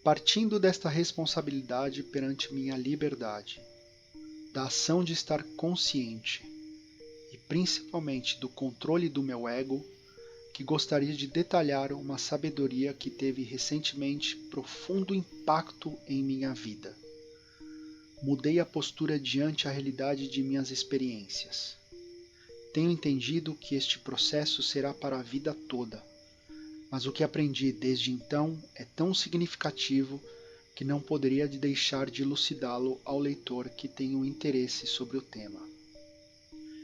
Partindo desta responsabilidade perante minha liberdade, da ação de estar consciente e principalmente do controle do meu ego, que gostaria de detalhar uma sabedoria que teve recentemente profundo impacto em minha vida. Mudei a postura diante a realidade de minhas experiências. Tenho entendido que este processo será para a vida toda, mas o que aprendi desde então é tão significativo que não poderia deixar de elucidá-lo ao leitor que tem um interesse sobre o tema.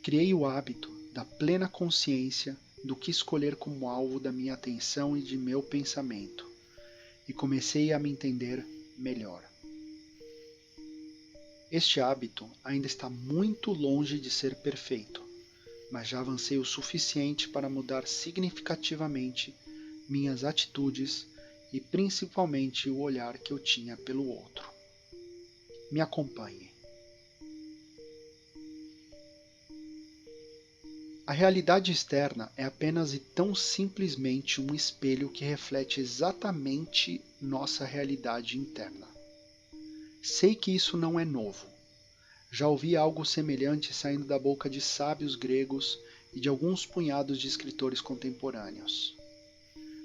Criei o hábito da plena consciência do que escolher como alvo da minha atenção e de meu pensamento, e comecei a me entender melhor. Este hábito ainda está muito longe de ser perfeito, mas já avancei o suficiente para mudar significativamente minhas atitudes e principalmente o olhar que eu tinha pelo outro. Me acompanhe. A realidade externa é apenas e tão simplesmente um espelho que reflete exatamente nossa realidade interna. Sei que isso não é novo. Já ouvi algo semelhante saindo da boca de sábios gregos e de alguns punhados de escritores contemporâneos.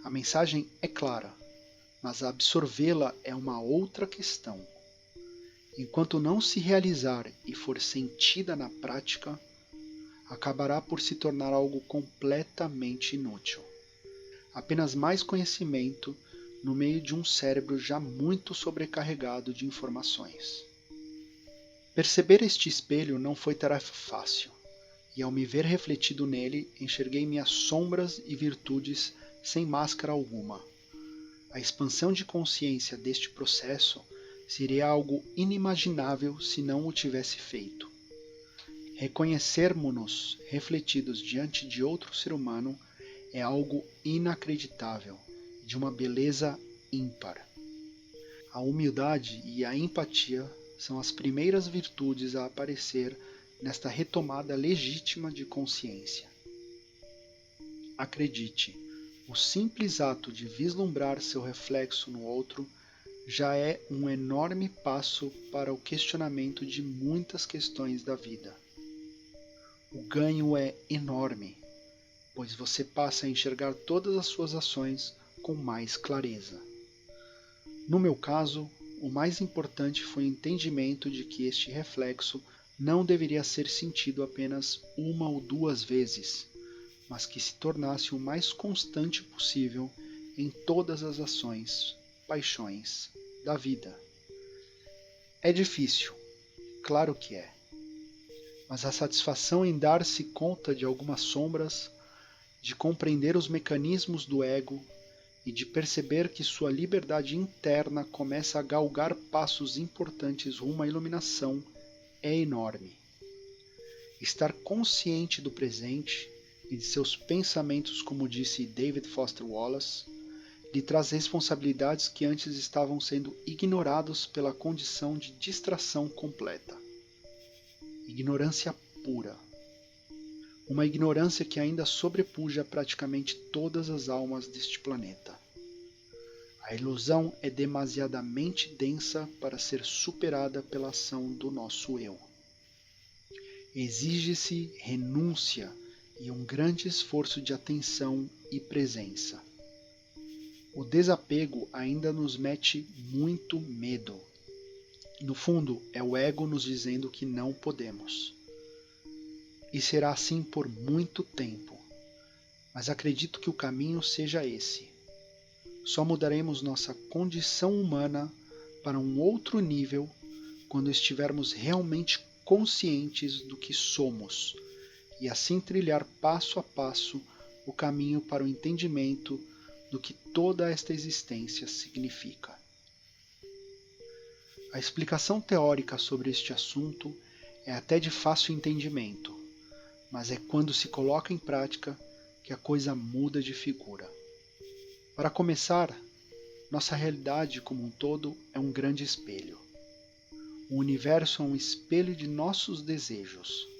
A mensagem é clara, mas absorvê-la é uma outra questão. Enquanto não se realizar e for sentida na prática, acabará por se tornar algo completamente inútil. Apenas mais conhecimento no meio de um cérebro já muito sobrecarregado de informações. Perceber este espelho não foi tarefa fácil, e ao me ver refletido nele, enxerguei minhas sombras e virtudes sem máscara alguma. A expansão de consciência deste processo seria algo inimaginável se não o tivesse feito. Reconhecermos-nos refletidos diante de outro ser humano é algo inacreditável, de uma beleza ímpar. A humildade e a empatia são as primeiras virtudes a aparecer nesta retomada legítima de consciência. Acredite, o simples ato de vislumbrar seu reflexo no outro já é um enorme passo para o questionamento de muitas questões da vida. O ganho é enorme, pois você passa a enxergar todas as suas ações com mais clareza. No meu caso, o mais importante foi o entendimento de que este reflexo não deveria ser sentido apenas uma ou duas vezes, mas que se tornasse o mais constante possível em todas as ações, paixões da vida. É difícil, claro que é, mas a satisfação em dar-se conta de algumas sombras, de compreender os mecanismos do ego e de perceber que sua liberdade interna começa a galgar passos importantes rumo à iluminação é enorme. Estar consciente do presente e de seus pensamentos, como disse David Foster Wallace, lhe traz responsabilidades que antes estavam sendo ignoradas pela condição de distração completa. Ignorância pura. Uma ignorância que ainda sobrepuja praticamente todas as almas deste planeta. A ilusão é demasiadamente densa para ser superada pela ação do nosso eu. Exige-se renúncia e um grande esforço de atenção e presença. O desapego ainda nos mete muito medo. No fundo, é o ego nos dizendo que não podemos. E será assim por muito tempo. Mas acredito que o caminho seja esse. Só mudaremos nossa condição humana para um outro nível quando estivermos realmente conscientes do que somos e assim trilhar passo a passo o caminho para o entendimento do que toda esta existência significa. A explicação teórica sobre este assunto é até de fácil entendimento, mas é quando se coloca em prática que a coisa muda de figura. Para começar, nossa realidade como um todo é um grande espelho. O universo é um espelho de nossos desejos.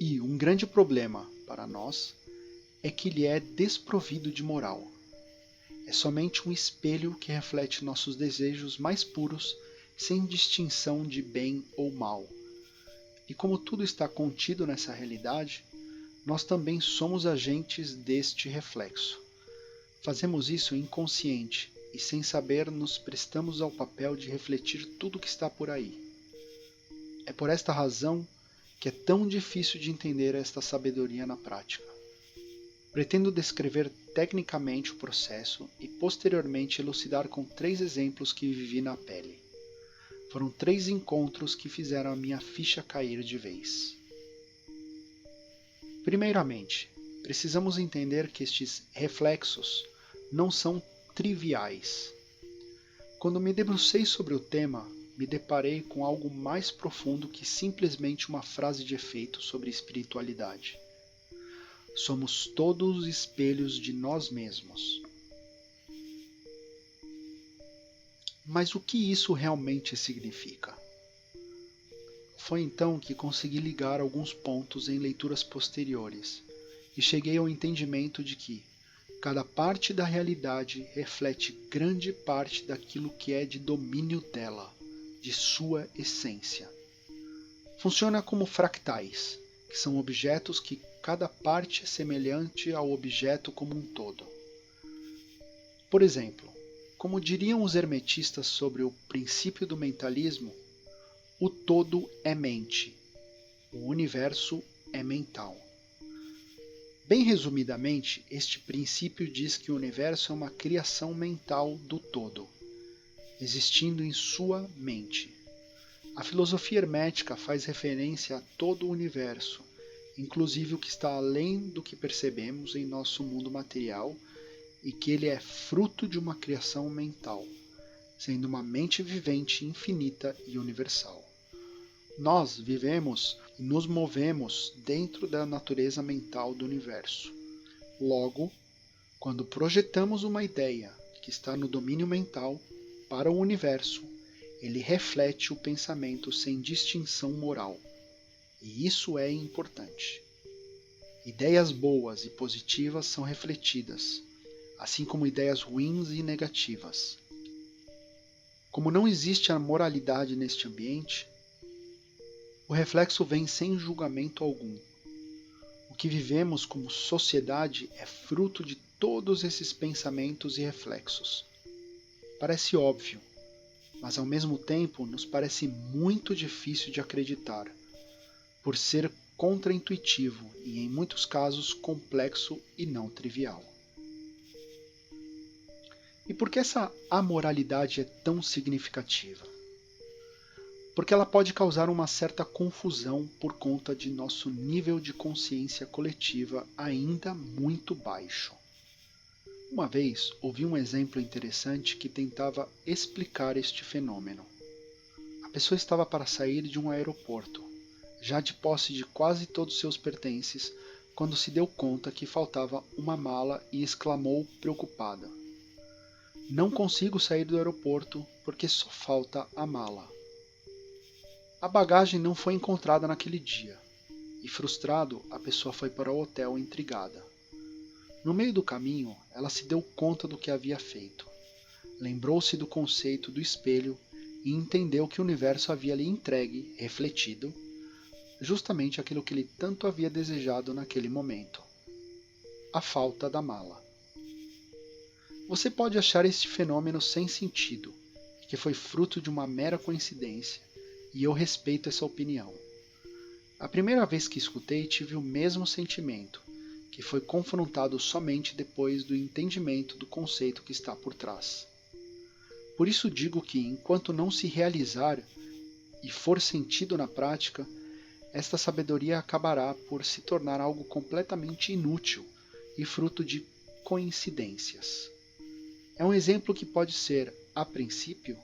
E um grande problema para nós é que ele é desprovido de moral. é somente um espelho que reflete nossos desejos mais puros, sem distinção de bem ou mal. E como tudo está contido nessa realidade, nós também somos agentes deste reflexo. Fazemos isso inconsciente e, sem saber, nos prestamos ao papel de refletir tudo o que está por aí. É por esta razão que é tão difícil de entender esta sabedoria na prática. Pretendo descrever tecnicamente o processo e posteriormente elucidar com 3 exemplos que vivi na pele. Foram 3 encontros que fizeram a minha ficha cair de vez. Primeiramente, precisamos entender que estes reflexos não são triviais. Quando me debrucei sobre o tema, me deparei com algo mais profundo que simplesmente uma frase de efeito sobre espiritualidade. Somos todos espelhos de nós mesmos. Mas o que isso realmente significa? Foi então que consegui ligar alguns pontos em leituras posteriores e cheguei ao entendimento de que cada parte da realidade reflete grande parte daquilo que é de domínio dela, de sua essência. Funciona como fractais, que são objetos que cada parte é semelhante ao objeto como um todo. Por exemplo, como diriam os hermetistas sobre o princípio do mentalismo, o todo é mente, o universo é mental. Bem resumidamente, este princípio diz que o universo é uma criação mental do todo, existindo em sua mente. A filosofia hermética faz referência a todo o universo, inclusive o que está além do que percebemos em nosso mundo material, e que ele é fruto de uma criação mental, sendo uma mente vivente infinita e universal. Nós vivemos e nos movemos dentro da natureza mental do universo. Logo, quando projetamos uma ideia que está no domínio mental para o universo, ele reflete o pensamento sem distinção moral. E isso é importante. Ideias boas e positivas são refletidas, assim como ideias ruins e negativas. Como não existe a moralidade neste ambiente, o reflexo vem sem julgamento algum. O que vivemos como sociedade é fruto de todos esses pensamentos e reflexos. Parece óbvio, mas ao mesmo tempo nos parece muito difícil de acreditar, por ser contraintuitivo e, em muitos casos, complexo e não trivial. E por que essa amoralidade é tão significativa? Porque ela pode causar uma certa confusão por conta de nosso nível de consciência coletiva ainda muito baixo. Uma vez ouvi um exemplo interessante que tentava explicar este fenômeno. A pessoa estava para sair de um aeroporto, já de posse de quase todos seus pertences, quando se deu conta que faltava uma mala e exclamou preocupada: "Não consigo sair do aeroporto porque só falta a mala." A bagagem não foi encontrada naquele dia, e frustrado, a pessoa foi para o hotel intrigada. No meio do caminho, ela se deu conta do que havia feito. Lembrou-se do conceito do espelho e entendeu que o universo havia lhe entregue, refletido, justamente aquilo que ele tanto havia desejado naquele momento: a falta da mala. Você pode achar este fenômeno sem sentido, que foi fruto de uma mera coincidência, e eu respeito essa opinião. A primeira vez que escutei, tive o mesmo sentimento, que foi confrontado somente depois do entendimento do conceito que está por trás. Por isso digo que, enquanto não se realizar e for sentido na prática, esta sabedoria acabará por se tornar algo completamente inútil e fruto de coincidências. É um exemplo que pode ser, a princípio,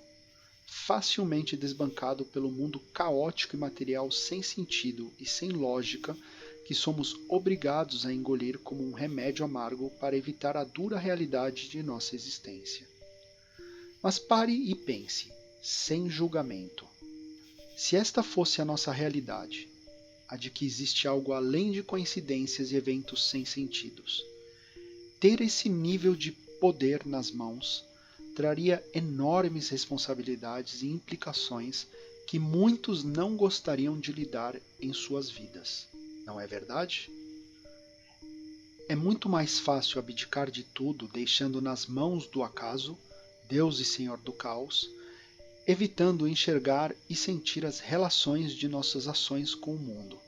facilmente desbancado pelo mundo caótico e material sem sentido e sem lógica que somos obrigados a engolir como um remédio amargo para evitar a dura realidade de nossa existência. Mas pare e pense, sem julgamento. Se esta fosse a nossa realidade, a de que existe algo além de coincidências e eventos sem sentidos, ter esse nível de poder nas mãos, traria enormes responsabilidades e implicações que muitos não gostariam de lidar em suas vidas. Não é verdade? É muito mais fácil abdicar de tudo, deixando nas mãos do acaso, Deus e Senhor do caos, evitando enxergar e sentir as relações de nossas ações com o mundo.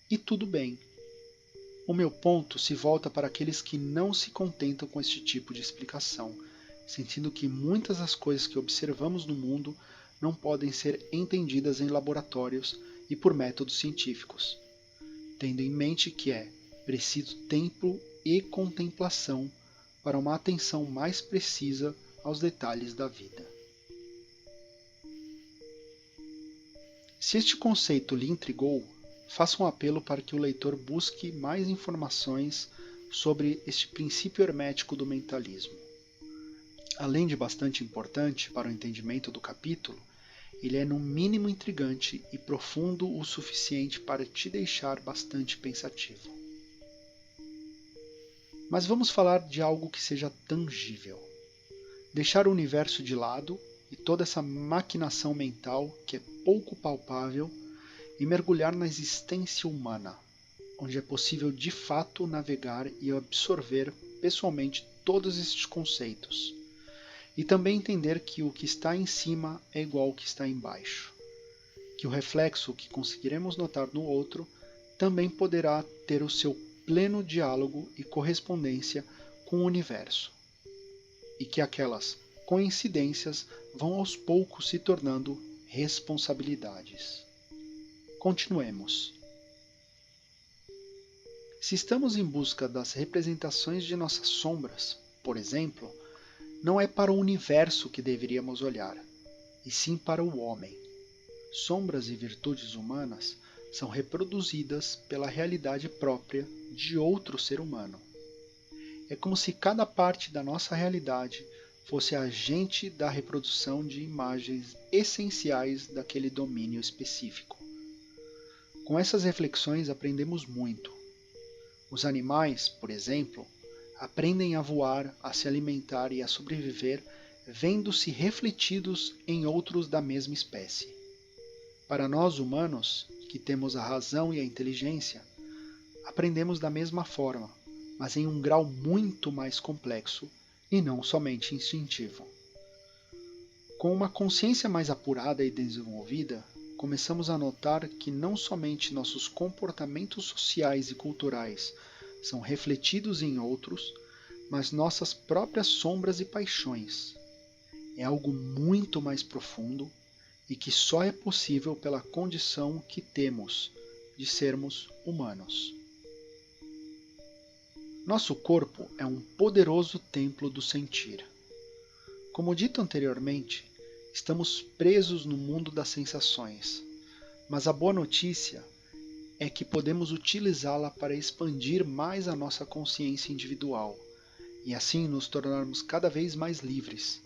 E tudo bem. O meu ponto se volta para aqueles que não se contentam com este tipo de explicação, sentindo que muitas das coisas que observamos no mundo não podem ser entendidas em laboratórios e por métodos científicos, tendo em mente que é preciso tempo e contemplação para uma atenção mais precisa aos detalhes da vida. Se este conceito lhe intrigou, faça um apelo para que o leitor busque mais informações sobre este princípio hermético do mentalismo. Além de bastante importante para o entendimento do capítulo, ele é no mínimo intrigante e profundo o suficiente para te deixar bastante pensativo. Mas vamos falar de algo que seja tangível. Deixar o universo de lado e toda essa maquinação mental que é pouco palpável e mergulhar na existência humana, onde é possível de fato navegar e absorver pessoalmente todos estes conceitos. E também entender que o que está em cima é igual ao que está embaixo. Que o reflexo que conseguiremos notar no outro também poderá ter o seu pleno diálogo e correspondência com o universo. E que aquelas coincidências vão aos poucos se tornando responsabilidades. Continuemos. Se estamos em busca das representações de nossas sombras, por exemplo, não é para o universo que deveríamos olhar, e sim para o homem. Sombras e virtudes humanas são reproduzidas pela realidade própria de outro ser humano. É como se cada parte da nossa realidade fosse agente da reprodução de imagens essenciais daquele domínio específico. Com essas reflexões aprendemos muito. Os animais, por exemplo, aprendem a voar, a se alimentar e a sobreviver, vendo-se refletidos em outros da mesma espécie. Para nós humanos, que temos a razão e a inteligência, aprendemos da mesma forma, mas em um grau muito mais complexo e não somente instintivo. Com uma consciência mais apurada e desenvolvida, começamos a notar que não somente nossos comportamentos sociais e culturais são refletidos em outros, mas nossas próprias sombras e paixões. É algo muito mais profundo e que só é possível pela condição que temos de sermos humanos. Nosso corpo é um poderoso templo do sentir. Como dito anteriormente, estamos presos no mundo das sensações, mas a boa notícia é que podemos utilizá-la para expandir mais a nossa consciência individual e assim nos tornarmos cada vez mais livres,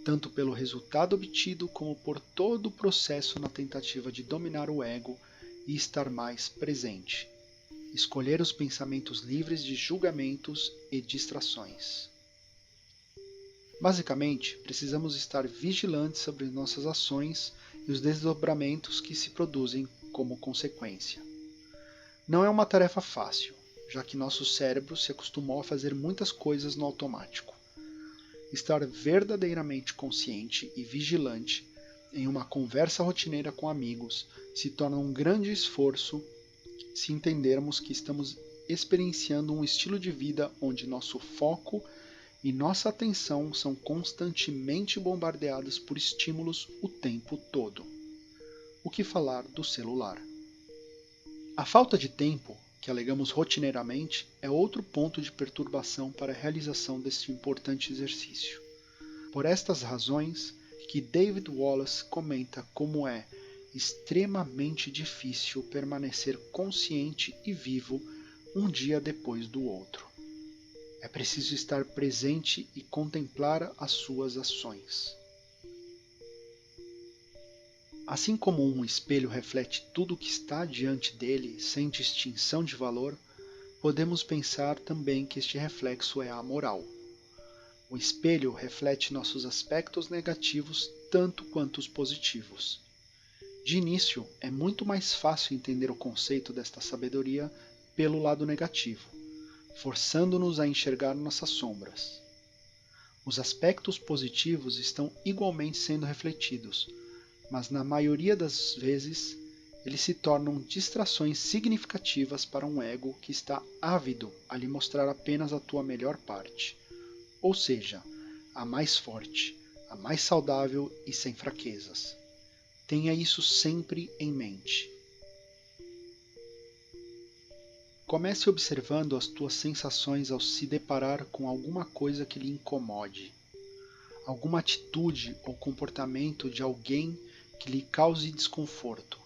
tanto pelo resultado obtido como por todo o processo na tentativa de dominar o ego e estar mais presente. Escolher os pensamentos livres de julgamentos e distrações. Basicamente, precisamos estar vigilantes sobre nossas ações e os desdobramentos que se produzem como consequência. Não é uma tarefa fácil, já que nosso cérebro se acostumou a fazer muitas coisas no automático. Estar verdadeiramente consciente e vigilante em uma conversa rotineira com amigos se torna um grande esforço se entendermos que estamos experienciando um estilo de vida onde nosso foco e nossa atenção são constantemente bombardeadas por estímulos o tempo todo. O que falar do celular? A falta de tempo, que alegamos rotineiramente, é outro ponto de perturbação para a realização deste importante exercício. Por estas razões que David Wallace comenta como é extremamente difícil permanecer consciente e vivo um dia depois do outro. É preciso estar presente e contemplar as suas ações. Assim como um espelho reflete tudo o que está diante dele sem distinção de valor, podemos pensar também que este reflexo é amoral. O espelho reflete nossos aspectos negativos tanto quanto os positivos. De início, é muito mais fácil entender o conceito desta sabedoria pelo lado negativo, forçando-nos a enxergar nossas sombras. Os aspectos positivos estão igualmente sendo refletidos, mas na maioria das vezes eles se tornam distrações significativas para um ego que está ávido a lhe mostrar apenas a tua melhor parte, ou seja, a mais forte, a mais saudável e sem fraquezas. Tenha isso sempre em mente. Comece observando as tuas sensações ao se deparar com alguma coisa que lhe incomode, alguma atitude ou comportamento de alguém que lhe cause desconforto,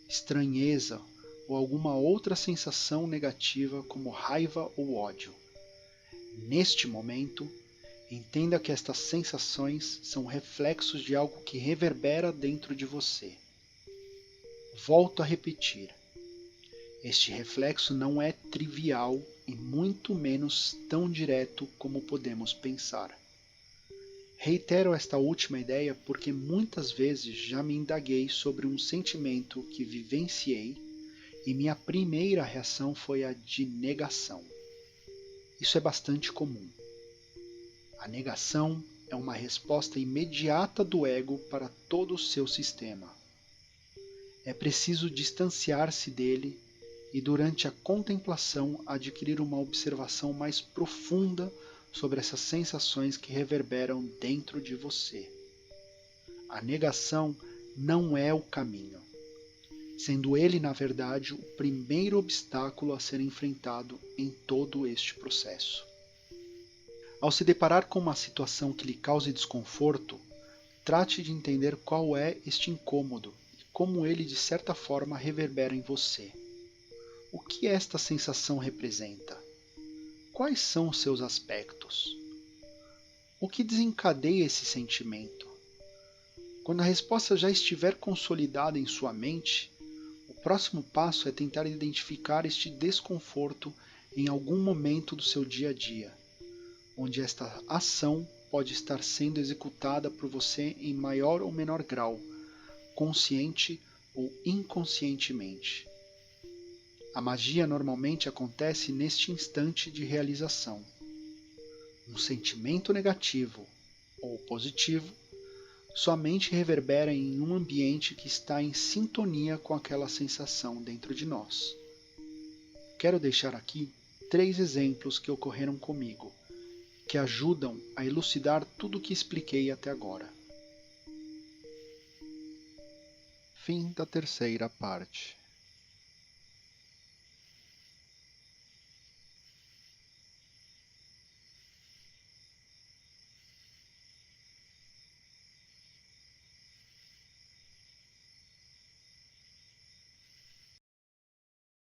estranheza ou alguma outra sensação negativa como raiva ou ódio. Neste momento, entenda que estas sensações são reflexos de algo que reverbera dentro de você. Volto a repetir. Este reflexo não é trivial e muito menos tão direto como podemos pensar. Reitero esta última ideia porque muitas vezes já me indaguei sobre um sentimento que vivenciei e minha primeira reação foi a de negação. Isso é bastante comum. A negação é uma resposta imediata do ego para todo o seu sistema. É preciso distanciar-se dele e, durante a contemplação, adquirir uma observação mais profunda sobre essas sensações que reverberam dentro de você. A negação não é o caminho, sendo ele, na verdade, o primeiro obstáculo a ser enfrentado em todo este processo. Ao se deparar com uma situação que lhe cause desconforto, trate de entender qual é este incômodo e como ele, de certa forma, reverbera em você. O que esta sensação representa? Quais são os seus aspectos? O que desencadeia esse sentimento? Quando a resposta já estiver consolidada em sua mente, o próximo passo é tentar identificar este desconforto em algum momento do seu dia a dia, onde esta ação pode estar sendo executada por você em maior ou menor grau, consciente ou inconscientemente. A magia normalmente acontece neste instante de realização. Um sentimento negativo ou positivo somente reverbera em um ambiente que está em sintonia com aquela sensação dentro de nós. Quero deixar aqui 3 exemplos que ocorreram comigo, que ajudam a elucidar tudo o que expliquei até agora. Fim da terceira parte.